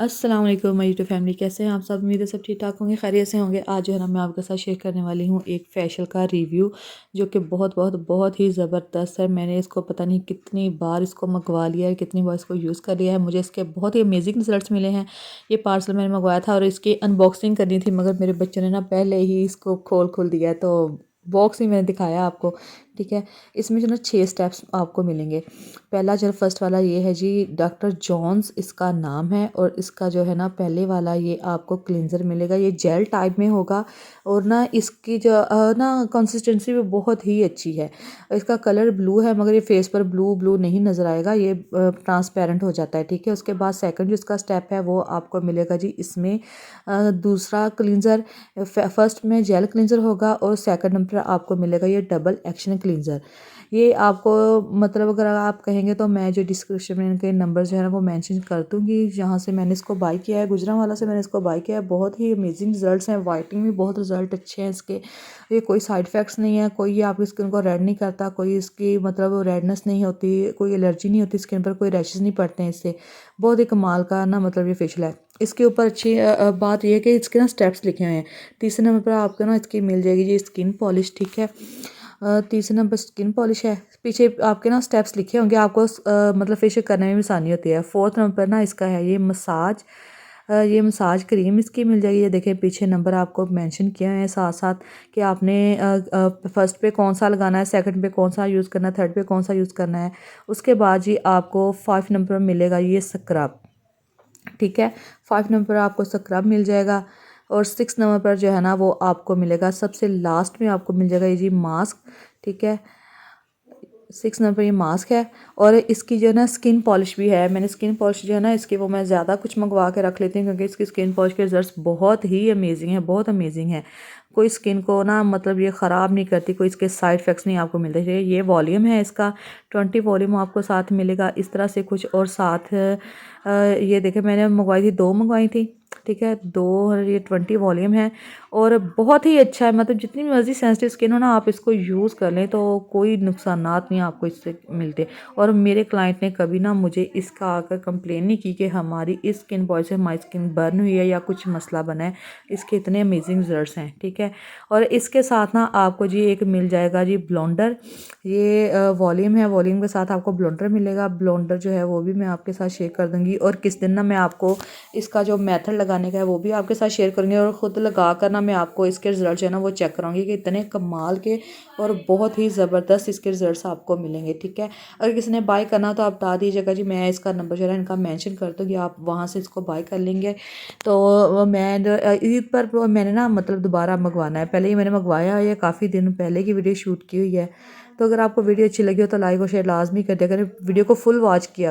अस्सलाम वालेकुम my YouTube family, कैसे हैं आप सब। उम्मीद है सब ठीक ठाक होंगे, खैरियत से होंगे। आज जो है ना मैं आपके साथ शेयर करने वाली हूँ एक फेशियल का रिव्यू जो कि बहुत बहुत बहुत ही ज़बरदस्त है। मैंने इसको पता नहीं कितनी बार इसको मंगवा लिया है, कितनी बार इसको यूज़ कर लिया है। मुझे इसके बहुत ही अमेजिंग रिजल्ट्स मिले हैं। ये पार्सल मैंने मंगवाया था और इसकी अनबॉक्सिंग करनी थी, मगर मेरे बच्चे ने ना पहले ही इसको खोल दिया है, तो बॉक्स ही मैंने दिखाया आपको। ठीक है, इसमें जो ना 6 स्टेप्स आपको मिलेंगे। पहला जो फर्स्ट वाला ये है जी, डॉक्टर जॉन्स इसका नाम है। और इसका जो है ना पहले वाला ये आपको क्लींजर मिलेगा, ये जेल टाइप में होगा। और ना इसकी जो ना कंसिस्टेंसी भी बहुत ही अच्छी है। इसका कलर ब्लू है, मगर ये फेस पर ब्लू ब्लू नहीं नज़र आएगा, ये ट्रांसपेरेंट हो जाता है। ठीक है, उसके बाद सेकंड जो इसका स्टेप है वो आपको मिलेगा जी इसमें दूसरा क्लींजर। फर्स्ट में जेल क्लींजर होगा और सेकंड नंबर आपको मिलेगा ये डबल एक्शन क्लींजर। ये आपको मतलब अगर आप कहेंगे तो मैं जो डिस्क्रिप्शन में इनके नंबर जो है ना वो मेंशन कर दूँगी, जहाँ से मैंने इसको बाय किया है। गुजरांवाला से मैंने इसको बाय किया है। बहुत ही अमेजिंग रिजल्ट्स हैं, वाइटनिंग भी बहुत रिजल्ट अच्छे हैं इसके। ये कोई साइड इफ़ेक्ट्स नहीं है, कोई ये आपकी स्किन को रेड नहीं करता, कोई इसकी मतलब रेडनेस नहीं होती, कोई एलर्जी नहीं होती स्किन पर, कोई रैशेज़ नहीं पड़ते हैं इससे। बहुत ही कमाल का ना मतलब ये फेशियल है। इसके ऊपर अच्छी बात यह है कि इसके ना स्टेप्स लिखे हुए हैं। तीसरे नंबर पर आपको ना इसकी मिल जाएगी जी स्किन पॉलिश। ठीक है, तीसरे नंबर स्किन पॉलिश है। पीछे आपके ना स्टेप्स लिखे होंगे, आपको मतलब फेशियल करने में भी आसानी होती है। फोर्थ नंबर पर ना इसका है ये मसाज। ये मसाज क्रीम इसकी मिल जाएगी। ये देखें पीछे नंबर आपको मेंशन किए हुए हैं साथ साथ कि आपने फर्स्ट पे कौन सा लगाना है, सेकंड पे कौन सा यूज़ करना है, थर्ड पे कौन सा यूज़ करना है। उसके बाद जी आपको 5 नंबर पर मिलेगा ये स्क्रब। ठीक है, 5 नंबर पर आपको स्क्रब मिल जाएगा। और 6 नंबर पर जो है ना वो आपको मिलेगा सबसे लास्ट में आपको मिल जाएगा ये जी मास्क। ठीक है, 6 नंबर पर ये मास्क है। और इसकी जो है ना स्किन पॉलिश भी है। मैंने स्किन पॉलिश जो है ना इसकी वो मैं ज़्यादा कुछ मंगवा के रख लेती हूँ, क्योंकि इसकी स्किन पॉलिश के रिजल्ट्स बहुत ही अमेजिंग है, बहुत अमेजिंग है। कोई स्किन को ना मतलब ये ख़राब नहीं करती, कोई इसके साइड इफ़ेक्ट्स नहीं आपको मिलते। ये वॉल्यूम है इसका 20 वॉल्यूम आपको साथ मिलेगा इस तरह से कुछ। और साथ ये देखें मैंने मंगवाई थी, 2 मंगवाई थी। ठीक है, 2 और ये 20 वॉल्यूम है। और बहुत ही अच्छा है, मतलब जितनी मर्जी सेंसिटिव स्किन हो ना आप इसको यूज़ कर लें तो कोई नुकसानात नहीं आपको इससे मिलते। और मेरे क्लाइंट ने कभी ना मुझे इसका आकर कंप्लेन नहीं की कि हमारी इस स्किन बॉय से हमारी स्किन बर्न हुई है या कुछ मसला बना है। इसके इतने अमेजिंग रिजल्ट्स हैं। ठीक है, और इसके साथ ना आपको जी एक मिल जाएगा जी ब्लोंडर। ये वॉल्यूम है, वॉल्यूम के साथ आपको ब्लोंडर मिलेगा। ब्लोंडर जो है वो भी मैं आपके साथ शेयर कर दूँगी। और किस दिन ना मैं आपको इसका जो मेथड लगाने का है वो भी आपके साथ शेयर करूँगी। और ख़ुद लगा कर ना मैं आपको इसके रिज़ल्ट जो है ना वो चेक कराऊंगी कि इतने कमाल के और बहुत ही ज़बरदस्त इसके रिज़ल्ट्स आपको मिलेंगे। ठीक है, अगर किसी ने बाय करना तो आप बता दीजिएगा जी, मैं इसका नंबर जो है इनका मेंशन कर दूँगी, आप वहाँ से इसको बाय कर लेंगे। तो मैं ईद पर मैंने ना मतलब दोबारा मंगवाना है। पहले ही मैंने मंगवाया है, ये काफ़ी दिन पहले की वीडियो शूट की हुई है। तो अगर आपको वीडियो अच्छी लगी हो तो लाइक और शेयर लाजमी कर दिया करें, वीडियो को फुल वॉच किया